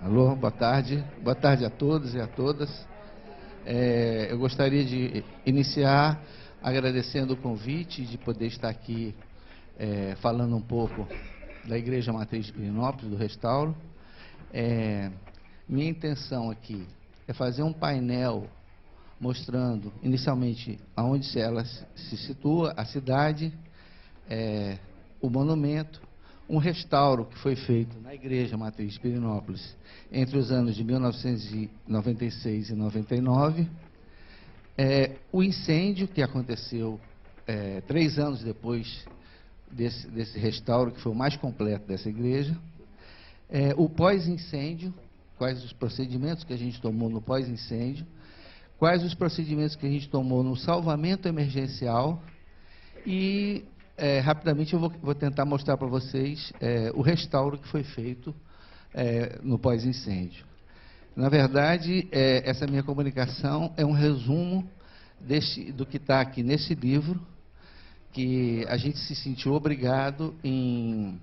Alô, boa tarde. Boa tarde a todos e a todas. Eu gostaria de iniciar agradecendo o convite de poder estar aqui falando um pouco da Igreja Matriz de Pirenópolis, do Restauro. Minha intenção aqui é fazer um painel mostrando, inicialmente, aonde ela se situa, a cidade, o monumento, um restauro que foi feito na Igreja Matriz de Pirenópolis entre os anos de 1996 e 99, o incêndio que aconteceu 3 anos depois desse restauro, que foi o mais completo dessa igreja, o pós-incêndio, quais os procedimentos que a gente tomou no pós-incêndio, quais os procedimentos que a gente tomou no salvamento emergencial e, rapidamente, eu vou tentar mostrar para vocês o restauro que foi feito no pós-incêndio. Na verdade, essa minha comunicação é um resumo do que está aqui nesse livro, que a gente se sentiu obrigado em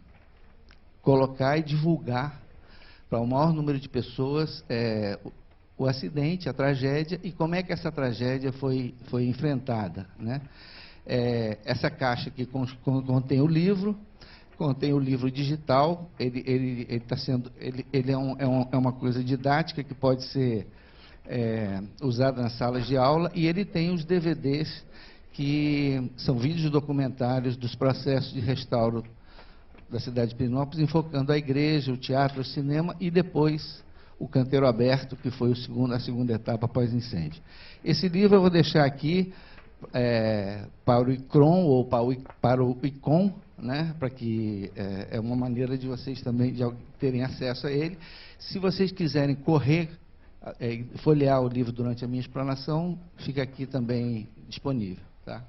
colocar e divulgar para o maior número de pessoas o acidente, a tragédia, e como é que essa tragédia foi enfrentada, né? Essa caixa aqui contém o livro digital. Ele é uma coisa didática que pode ser usada nas salas de aula, e ele tem os DVDs, que são vídeos documentários dos processos de restauro da cidade de Pirenópolis, enfocando a igreja, o teatro, o cinema e depois o canteiro aberto, que foi a segunda etapa após incêndio. Esse livro eu vou deixar aqui para o ICROM ou para o ICOM, né, para que é uma maneira de vocês também terem acesso a ele. Se vocês quiserem correr, folhear o livro durante a minha explanação, fica aqui também disponível. Tá?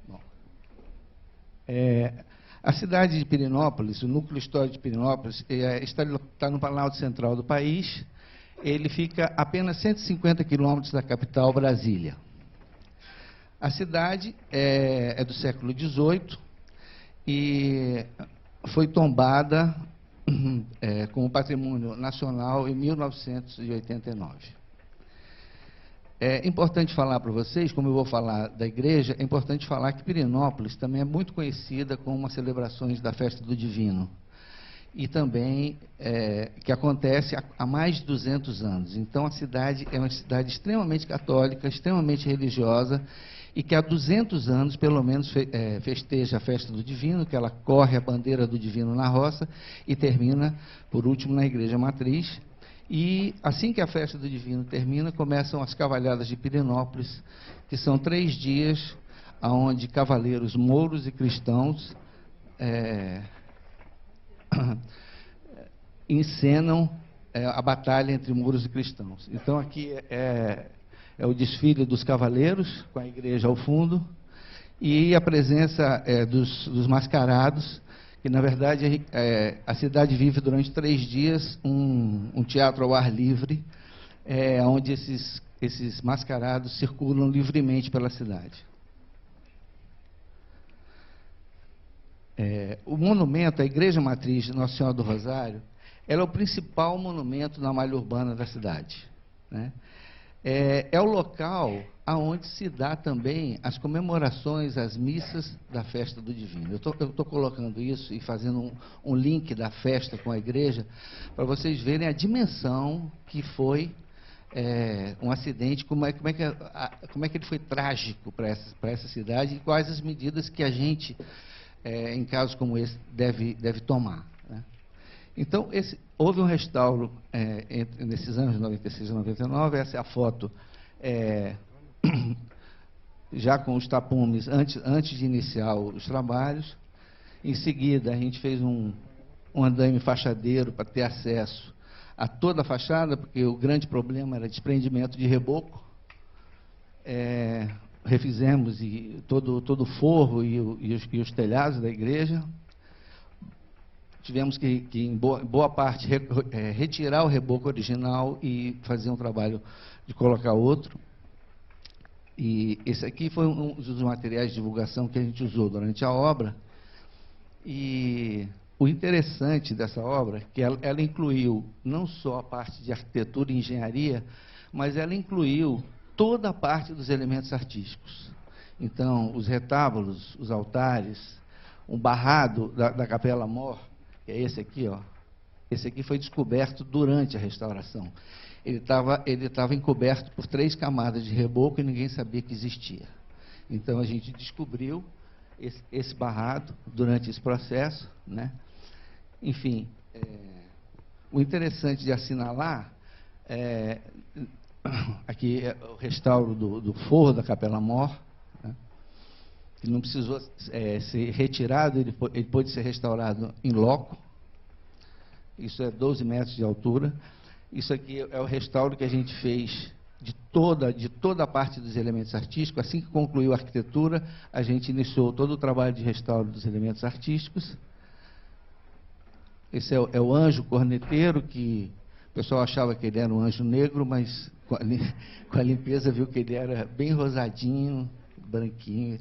Bom, a cidade de Pirenópolis, o núcleo histórico de Pirenópolis, está no Planalto Central do país. Ele fica a apenas 150 quilômetros da capital, Brasília. A cidade é do século XVIII e foi tombada como patrimônio nacional em 1989. É importante falar para vocês, como eu vou falar da igreja, é importante falar que Pirenópolis também é muito conhecida como as celebrações da Festa do Divino, e também que acontece há mais de 200 anos. Então, a cidade é uma cidade extremamente católica, extremamente religiosa, e que há 200 anos, pelo menos, festeja a Festa do Divino, que ela corre a bandeira do Divino na roça e termina, por último, na Igreja Matriz. E, assim que a Festa do Divino termina, começam as Cavalhadas de Pirenópolis, que são 3 dias onde cavaleiros mouros e cristãos encenam a batalha entre mouros e cristãos. Então, aqui é o desfile dos cavaleiros, com a igreja ao fundo, e a presença dos mascarados, que, na verdade, a cidade vive durante 3 dias um teatro ao ar livre, onde esses mascarados circulam livremente pela cidade. O monumento, a Igreja Matriz de Nossa Senhora do Rosário, ela é o principal monumento na malha urbana da cidade, né? É o local aonde se dá também as comemorações, as missas da Festa do Divino. Eu estou colocando isso e fazendo um link da festa com a igreja, para vocês verem a dimensão que foi um acidente, como é que ele foi trágico para essa cidade, e quais as medidas que a gente, em casos como esse, deve tomar, né? Então, houve um restauro nesses anos de 96 e 99, essa é a foto já com os tapumes antes de iniciar os trabalhos. Em seguida, a gente fez um andaime fachadeiro para ter acesso a toda a fachada, porque o grande problema era desprendimento de reboco. Refizemos todo o forro e os telhados da igreja. Tivemos que em boa parte, retirar o reboco original e fazer um trabalho de colocar outro. E esse aqui foi um dos materiais de divulgação que a gente usou durante a obra. E o interessante dessa obra é que ela incluiu não só a parte de arquitetura e engenharia, mas ela incluiu toda a parte dos elementos artísticos. Então, os retábulos, os altares, um barrado da Capela Mor, que é esse aqui, ó. Esse aqui foi descoberto durante a restauração. Ele estava encoberto por 3 camadas de reboco e ninguém sabia que existia. Então, a gente descobriu esse barrado durante esse processo, né? Enfim, o interessante de assinalar aqui é o restauro do forro da Capela Mor, né? Que não precisou ser retirado, ele pôde ser restaurado em loco. Isso é 12 metros de altura. Isso aqui é o restauro que a gente fez de toda a parte dos elementos artísticos. Assim que concluiu a arquitetura, a gente iniciou todo o trabalho de restauro dos elementos artísticos. Esse é o anjo corneteiro, que o pessoal achava que ele era um anjo negro, mas com a limpeza viu que ele era bem rosadinho, branquinho.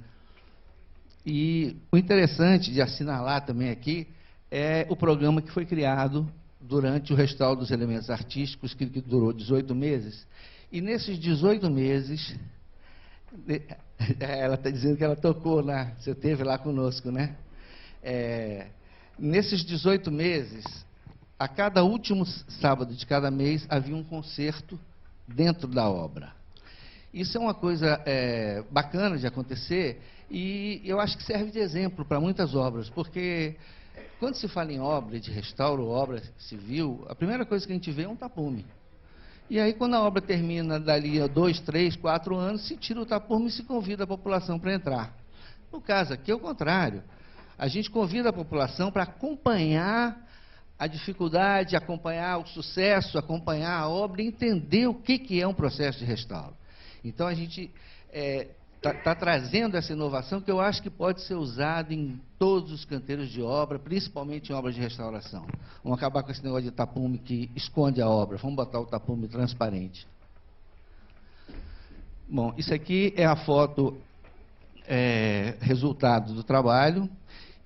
E o interessante de assinalar também aqui é o programa que foi criado durante o restauro dos elementos artísticos, que durou 18 meses. E nesses 18 meses, ela está dizendo que ela tocou lá, você esteve lá conosco, né? Nesses 18 meses, a cada último sábado de cada mês, havia um concerto dentro da obra. Isso é uma coisa bacana de acontecer, e eu acho que serve de exemplo para muitas obras, porque quando se fala em obra de restauro, obra civil, a primeira coisa que a gente vê é um tapume. E aí, quando a obra termina dali a 2, 3, 4 anos, se tira o tapume e se convida a população para entrar. No caso aqui é o contrário. A gente convida a população para acompanhar a dificuldade, acompanhar o sucesso, acompanhar a obra e entender o que é um processo de restauro. Então, a gente está trazendo essa inovação que eu acho que pode ser usada em todos os canteiros de obra, principalmente em obras de restauração. Vamos acabar com esse negócio de tapume que esconde a obra. Vamos botar o tapume transparente. Bom, isso aqui é a foto resultado do trabalho.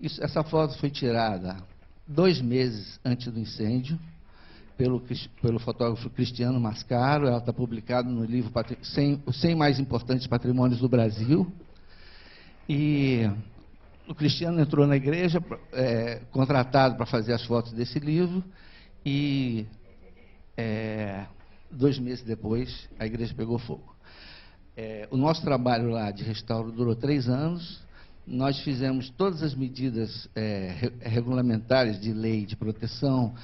Essa foto foi tirada 2 meses antes do incêndio, pelo fotógrafo Cristiano Mascaro. Ela está publicada no livro Os 100 Mais Importantes Patrimônios do Brasil. E o Cristiano entrou na igreja, contratado para fazer as fotos desse livro, e 2 meses depois a igreja pegou fogo. O nosso trabalho lá de restauro durou 3 anos. Nós fizemos todas as medidas regulamentares de lei de proteção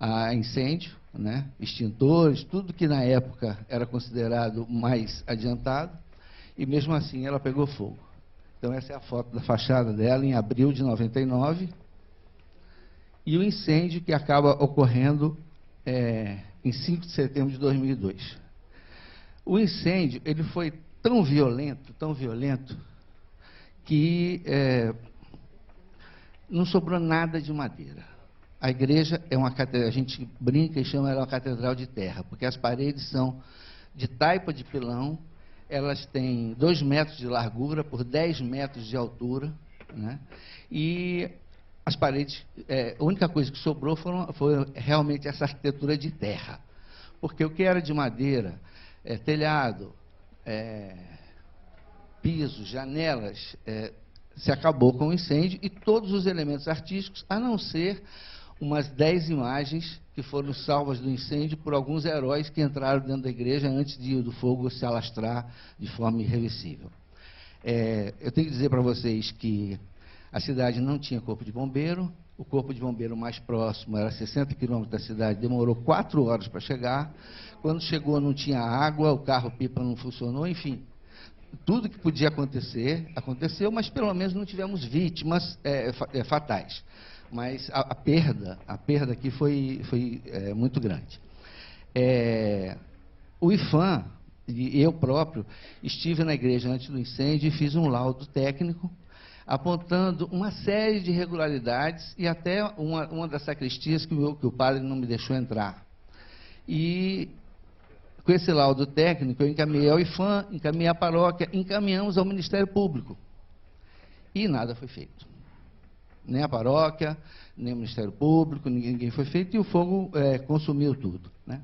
a incêndio, né? Extintores, tudo que na época era considerado mais adiantado, e mesmo assim ela pegou fogo. Então essa é a foto da fachada dela em abril de 99, e o incêndio que acaba ocorrendo em 5 de setembro de 2002. O incêndio ele foi tão violento, que não sobrou nada de madeira. A igreja é uma catedral, a gente brinca e chama ela uma catedral de terra, porque as paredes são de taipa de pilão, elas têm 2 metros de largura por 10 metros de altura, né? E as paredes, a única coisa que sobrou foi realmente essa arquitetura de terra, porque o que era de madeira, telhado, piso, janelas, se acabou com o incêndio, e todos os elementos artísticos, a não ser umas 10 imagens que foram salvas do incêndio por alguns heróis que entraram dentro da igreja antes do fogo se alastrar de forma irreversível. Eu tenho que dizer para vocês que a cidade não tinha corpo de bombeiro. O corpo de bombeiro mais próximo era 60 quilômetros da cidade, demorou 4 horas para chegar. Quando chegou não tinha água, o carro-pipa não funcionou, enfim. Tudo que podia acontecer, aconteceu, mas pelo menos não tivemos vítimas fatais. Mas a perda aqui foi muito grande. O IPHAN, e eu próprio, estive na igreja antes do incêndio e fiz um laudo técnico, apontando uma série de irregularidades e até uma das sacristias que o padre não me deixou entrar. E com esse laudo técnico, eu encaminhei ao IPHAN, encaminhei à paróquia, encaminhamos ao Ministério Público. E nada foi feito. Nem a paróquia, nem o Ministério Público, ninguém foi feito, e o fogo consumiu tudo, né?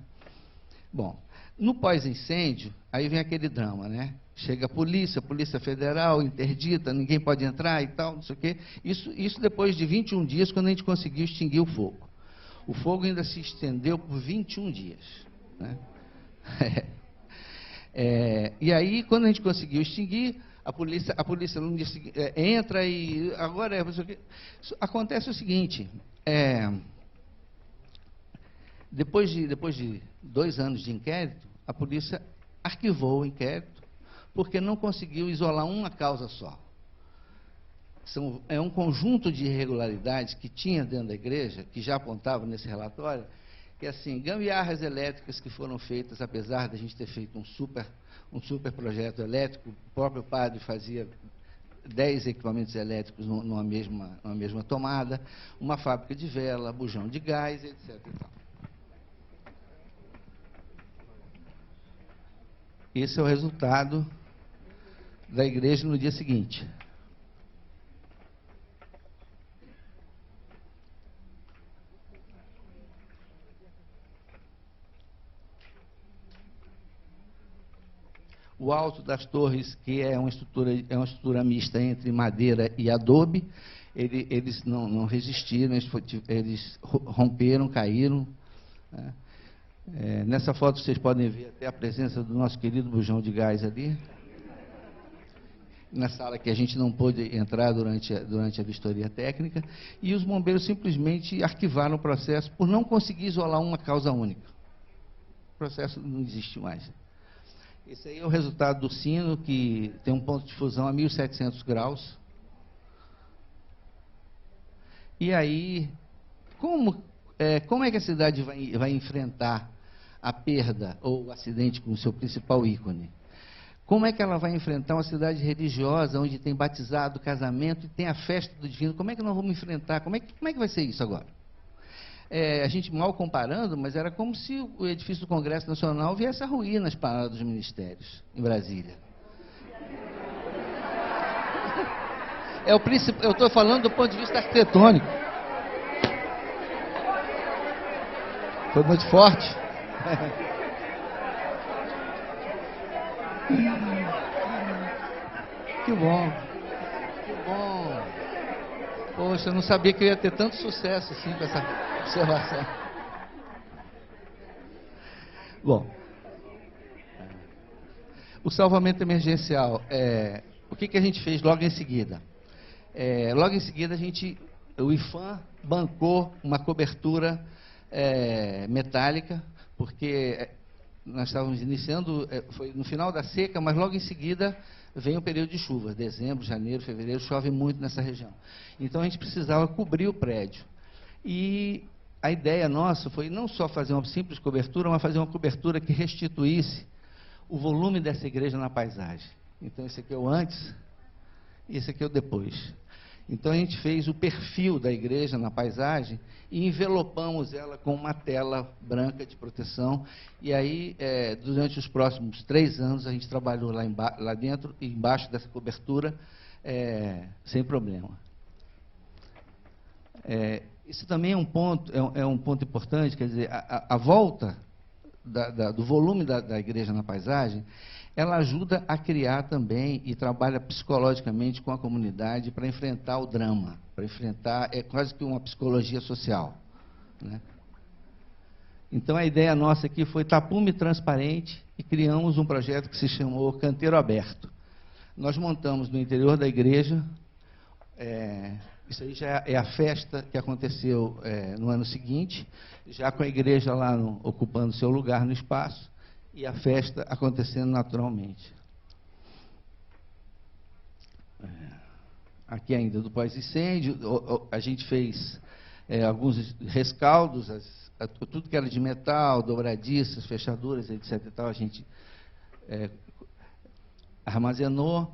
Bom, no pós-incêndio, aí vem aquele drama, né? Chega a Polícia Federal, interdita, ninguém pode entrar e tal, não sei o quê. Isso depois de 21 dias, quando a gente conseguiu extinguir o fogo. O fogo ainda se estendeu por 21 dias, né? E aí, quando a gente conseguiu extinguir, a polícia no dia seguinte, entra e agora acontece o seguinte, depois de 2 anos de inquérito, a polícia arquivou o inquérito porque não conseguiu isolar uma causa só. É um conjunto de irregularidades que tinha dentro da igreja, que já apontava nesse relatório, que assim, gambiarras elétricas que foram feitas, apesar de a gente ter feito um super projeto elétrico, o próprio padre fazia 10 equipamentos elétricos numa mesma tomada, uma fábrica de vela, bujão de gás, etc. E tal. Esse é o resultado da igreja no dia seguinte. O alto das torres, que é uma estrutura mista entre madeira e adobe, eles não resistiram, eles romperam, caíram, né? Nessa foto vocês podem ver até a presença do nosso querido bujão de gás ali, na sala que a gente não pôde entrar durante a vistoria técnica, e os bombeiros simplesmente arquivaram o processo por não conseguir isolar uma causa única. O processo não existe mais. Esse aí é o resultado do sino, que tem um ponto de fusão a 1.700 graus. E aí, como é que a cidade vai enfrentar a perda ou o acidente com o seu principal ícone? Como é que ela vai enfrentar uma cidade religiosa, onde tem batizado, casamento e tem a festa do divino? Como é que nós vamos enfrentar? Como é que vai ser isso agora? A gente mal comparando, mas era como se o edifício do Congresso Nacional viesse a ruir nas paradas dos ministérios, em Brasília. Eu estou falando do ponto de vista arquitetônico. Foi muito forte. Que bom. Que bom. Poxa, eu não sabia que eu ia ter tanto sucesso assim com essa observação. Bom, o salvamento emergencial, o que a gente fez logo em seguida? Logo em seguida, o IPHAN bancou uma cobertura metálica, porque nós estávamos iniciando, foi no final da seca, mas logo em seguida vem o período de chuva, dezembro, janeiro, fevereiro, chove muito nessa região. Então a gente precisava cobrir o prédio. E a ideia nossa foi não só fazer uma simples cobertura, mas fazer uma cobertura que restituísse o volume dessa igreja na paisagem. Então esse aqui é o antes e esse aqui é o depois. Então a gente fez o perfil da igreja na paisagem e envelopamos ela com uma tela branca de proteção. E aí, durante os próximos 3 anos, a gente trabalhou lá dentro e embaixo dessa cobertura, sem problema. Isso também é um ponto importante, quer dizer, a volta do volume da igreja na paisagem, ela ajuda a criar também e trabalha psicologicamente com a comunidade para enfrentar o drama, para enfrentar, quase que uma psicologia social, né? Então a ideia nossa aqui foi tapume transparente e criamos um projeto que se chamou Canteiro Aberto. Nós montamos no interior da igreja, isso aí já é a festa que aconteceu no ano seguinte, já com a igreja lá ocupando seu lugar no espaço, e a festa acontecendo naturalmente. Aqui ainda do pós-incêndio, a gente fez alguns rescaldos, tudo que era de metal, dobradiças, fechaduras, etc. e tal, a gente armazenou.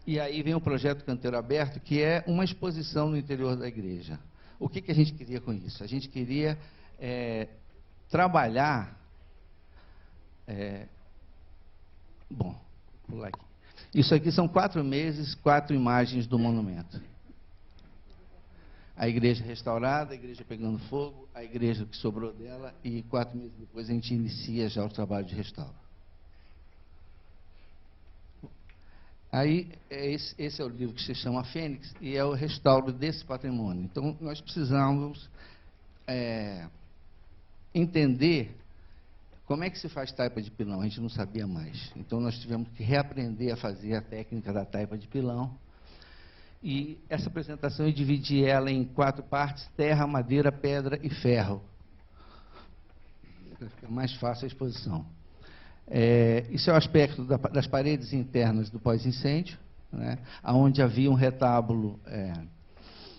E aí vem o projeto Canteiro Aberto, que é uma exposição no interior da igreja. O que a gente queria com isso? A gente queria trabalhar... bom, vou pular aqui. Isso aqui são 4 meses, 4 imagens do monumento. A igreja restaurada, a igreja pegando fogo, a igreja que sobrou dela, e 4 meses depois a gente inicia já o trabalho de restauro. Aí, esse é o livro que se chama Fênix, e é o restauro desse patrimônio. Então, nós precisamos entender como é que se faz taipa de pilão. A gente não sabia mais. Então, nós tivemos que reaprender a fazer a técnica da taipa de pilão. E essa apresentação eu dividi ela em 4 partes: terra, madeira, pedra e ferro. Fica mais fácil a exposição. Isso é o aspecto das paredes internas do pós-incêndio, né, onde havia um retábulo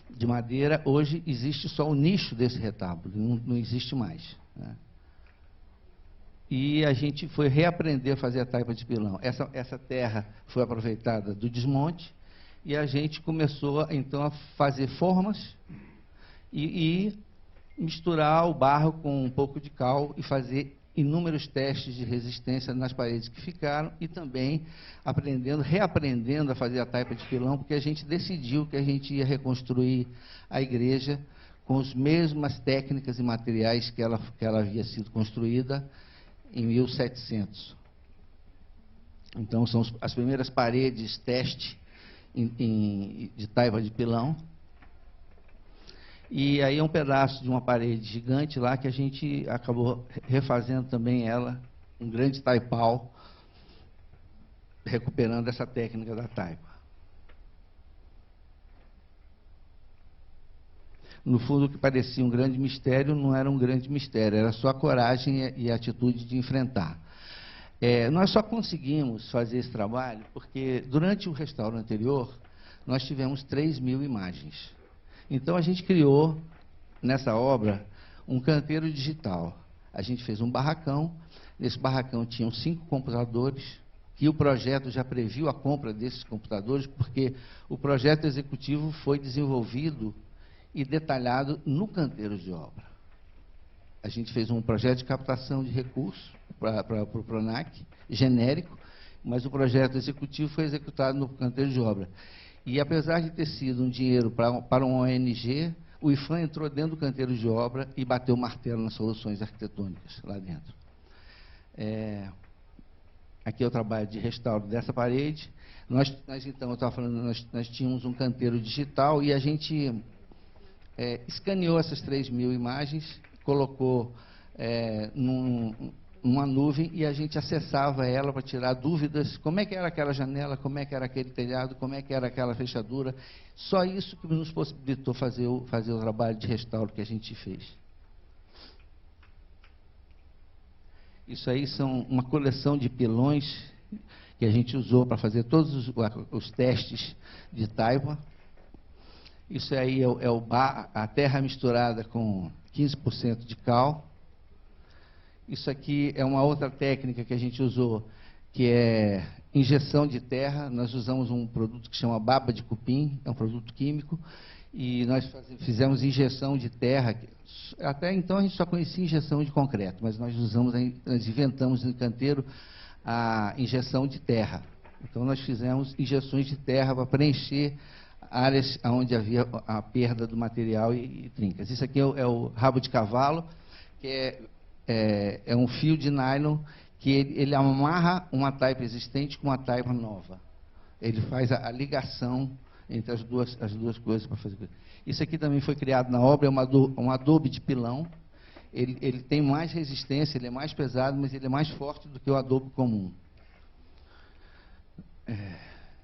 de madeira. Hoje existe só o nicho desse retábulo, não existe mais, né. E a gente foi reaprender a fazer a taipa de pilão. Essa terra foi aproveitada do desmonte, e a gente começou, então, a fazer formas e misturar o barro com um pouco de cal e fazer inúmeros testes de resistência nas paredes que ficaram, e também reaprendendo a fazer a taipa de pilão, porque a gente decidiu que a gente ia reconstruir a igreja com as mesmas técnicas e materiais que ela havia sido construída em 1700. Então, são as primeiras paredes teste de taipa de pilão. E aí é um pedaço de uma parede gigante lá que a gente acabou refazendo também ela, um grande taipau, recuperando essa técnica da taipa. No fundo, o que parecia um grande mistério não era um grande mistério, era só a coragem e a atitude de enfrentar. Nós só conseguimos fazer esse trabalho porque, durante o restauro anterior, nós tivemos 3.000 imagens. Então, a gente criou, nessa obra, um canteiro digital. A gente fez um barracão. Nesse barracão tinham 5 computadores, que o projeto já previu a compra desses computadores, porque o projeto executivo foi desenvolvido e detalhado no canteiro de obra. A gente fez um projeto de captação de recursos para o PRONAC, genérico, mas o projeto executivo foi executado no canteiro de obra. E, apesar de ter sido um dinheiro para uma ONG, o IFAM entrou dentro do canteiro de obra e bateu o martelo nas soluções arquitetônicas lá dentro. Aqui é o trabalho de restauro dessa parede. Então, eu estava falando, nós tínhamos um canteiro digital e a gente escaneou essas 3.000 imagens, colocou numa nuvem, e a gente acessava ela para tirar dúvidas: como é que era aquela janela, como é que era aquele telhado, como é que era aquela fechadura. Só isso que nos possibilitou fazer o trabalho de restauro que a gente fez. Isso aí são uma coleção de pilões que a gente usou para fazer todos os testes de taipa. Isso aí a terra misturada com 15% de cal. Isso aqui é uma outra técnica que a gente usou, que é injeção de terra. Nós usamos um produto que chama baba de cupim, é um produto químico, e nós fizemos injeção de terra. Até então a gente só conhecia injeção de concreto, mas nós inventamos no canteiro a injeção de terra. Então nós fizemos injeções de terra para preencher áreas onde havia a perda do material e trincas. Isso aqui é o rabo de cavalo, que é um fio de nylon que ele amarra uma taipa existente com uma taipa nova. Ele faz a ligação entre as duas coisas para fazer. Isso aqui também foi criado na obra, é um adobe de pilão. Ele tem mais resistência, ele é mais pesado, mas ele é mais forte do que o adobe comum.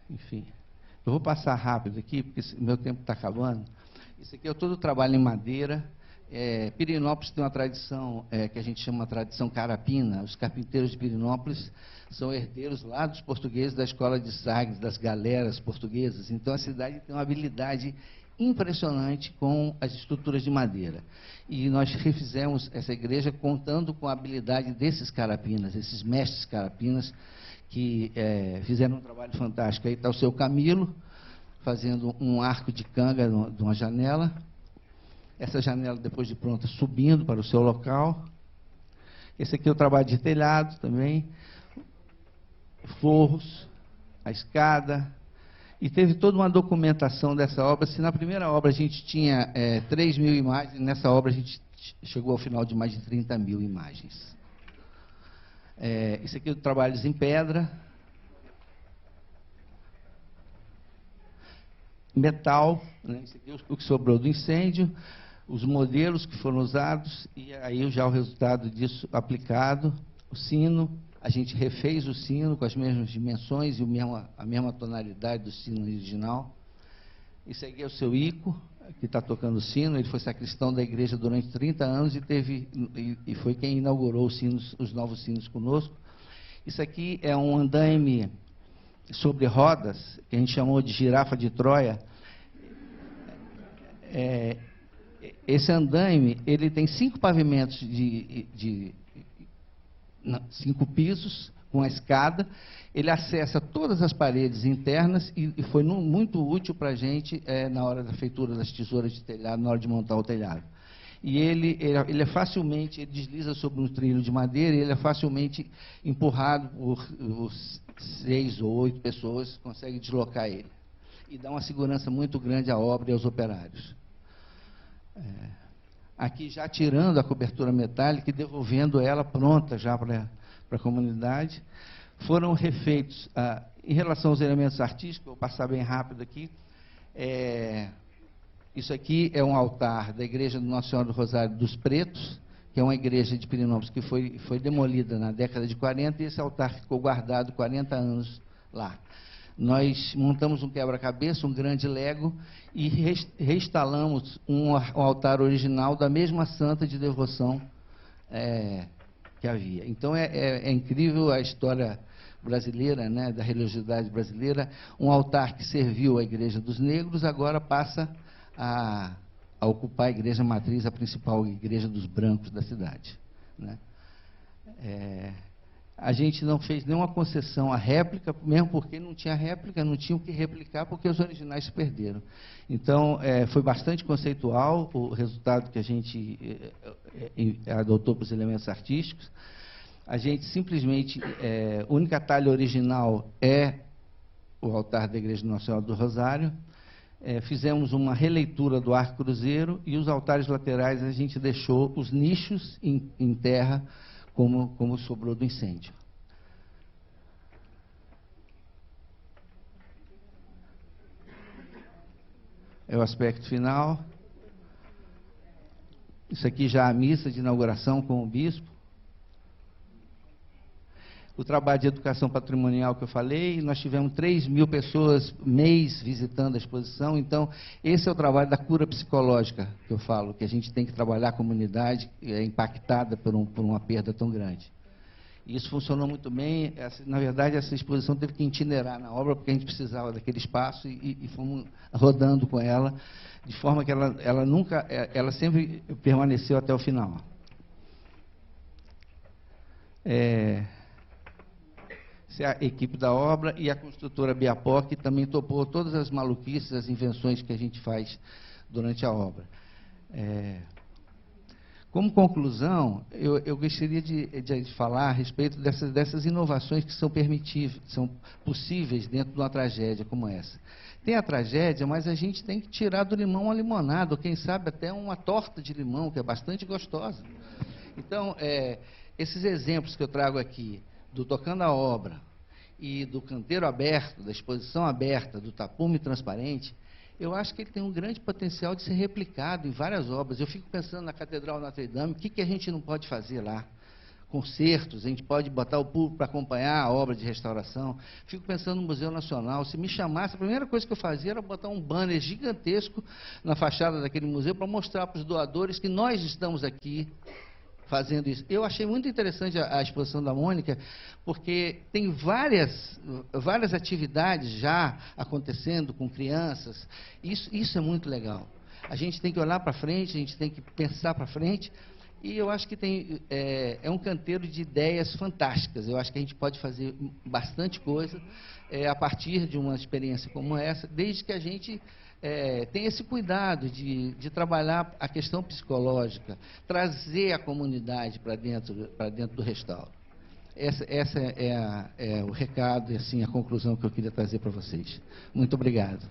Enfim, eu vou passar rápido aqui, porque meu tempo está acabando. Isso aqui é todo o trabalho em madeira. Pirenópolis tem uma tradição que a gente chama de tradição carapina. Os carpinteiros de Pirenópolis são herdeiros lá dos portugueses da escola de Sagres, das galeras portuguesas. Então, a cidade tem uma habilidade impressionante com as estruturas de madeira. E nós refizemos essa igreja contando com a habilidade desses carapinas, esses mestres carapinas, que fizeram um trabalho fantástico. Aí está o seu Camilo, fazendo um arco de canga de uma janela. Essa janela, depois de pronta, subindo para o seu local. Esse aqui é o trabalho de telhado também. Forros, a escada. E teve toda uma documentação dessa obra. Se na primeira obra a gente tinha 3 mil imagens, nessa obra a gente chegou ao final de mais de 30 mil imagens. Isso aqui é o trabalhos em pedra, metal, né? Isso aqui é o que sobrou do incêndio, os modelos que foram usados, e aí já o resultado disso aplicado, o sino. A gente refez o sino com as mesmas dimensões e a mesma tonalidade do sino original. Isso aqui é o seu Ico, que está tocando o sino. Ele foi sacristão da igreja durante 30 anos e foi quem inaugurou os novos sinos conosco. Isso aqui é um andaime sobre rodas, que a gente chamou de girafa de Troia. Esse andaime, ele tem 5 pavimentos de 5 pisos, com a escada. Ele acessa todas as paredes internas e foi muito útil para a gente na hora da feitura das tesouras de telhado, na hora de montar o telhado. E ele é facilmente, ele desliza sobre um trilho de madeira, e ele é facilmente empurrado por 6 ou 8 pessoas, consegue deslocar ele. E dá uma segurança muito grande à obra e aos operários. Aqui já tirando a cobertura metálica e devolvendo ela pronta já para a comunidade. Foram refeitos, em relação aos elementos artísticos, vou passar bem rápido aqui. Isso aqui é um altar da igreja do Nossa Senhora do Rosário dos Pretos, que é uma igreja de Pirenópolis que foi demolida na década de 40, e esse altar ficou guardado 40 anos lá. Nós montamos um quebra-cabeça, um grande Lego, e reinstalamos um altar original da mesma santa de devoção que havia. Então, é incrível a história brasileira, né, da religiosidade brasileira. Um altar que serviu à Igreja dos Negros, agora passa a ocupar a igreja matriz, a principal igreja dos brancos da cidade, né? A gente não fez nenhuma concessão à réplica, mesmo porque não tinha réplica, não tinha o que replicar, porque os originais se perderam. Então, foi bastante conceitual o resultado que a gente adotou para os elementos artísticos. A gente simplesmente, a única talha original é o altar da Igreja Nossa Senhora do Rosário. Fizemos uma releitura do arco cruzeiro, e os altares laterais a gente deixou os nichos em terra, como sobrou do incêndio. É o aspecto final. Isso aqui já é a missa de inauguração com o bispo. O trabalho de educação patrimonial que eu falei, nós tivemos 3 mil pessoas mês visitando a exposição. Então, esse é o trabalho da cura psicológica que eu falo, que a gente tem que trabalhar a comunidade impactada por uma perda tão grande. E isso funcionou muito bem. Na verdade, essa exposição teve que itinerar na obra, porque a gente precisava daquele espaço, e fomos rodando com ela, de forma que ela sempre permaneceu até o final. A equipe da obra e a construtora Biapó, que também topou todas as maluquices, as invenções que a gente faz durante a obra. Como conclusão, eu gostaria de falar a respeito dessas inovações que são possíveis dentro de uma tragédia como essa. Tem a tragédia, mas a gente tem que tirar do limão a limonada, ou quem sabe até uma torta de limão, que é bastante gostosa. Então, esses exemplos que eu trago aqui, do Tocando a Obra e do Canteiro Aberto, da exposição aberta, do tapume transparente, eu acho que ele tem um grande potencial de ser replicado em várias obras. Eu fico pensando na Catedral Notre Dame, o que a gente não pode fazer lá? Concertos, a gente pode botar o público para acompanhar a obra de restauração. Fico pensando no Museu Nacional. Se me chamasse, a primeira coisa que eu fazia era botar um banner gigantesco na fachada daquele museu para mostrar para os doadores que nós estamos aqui fazendo isso. Eu achei muito interessante a exposição da Mônica, porque tem várias atividades já acontecendo com crianças. Isso é muito legal. A gente tem que olhar para frente, a gente tem que pensar para frente, e eu acho que é um canteiro de ideias fantásticas. Eu acho que a gente pode fazer bastante coisa a partir de uma experiência como essa, desde que a gente tem esse cuidado de trabalhar a questão psicológica, trazer a comunidade para dentro do restauro. essa é o recado e assim, a conclusão que eu queria trazer para vocês. Muito obrigado.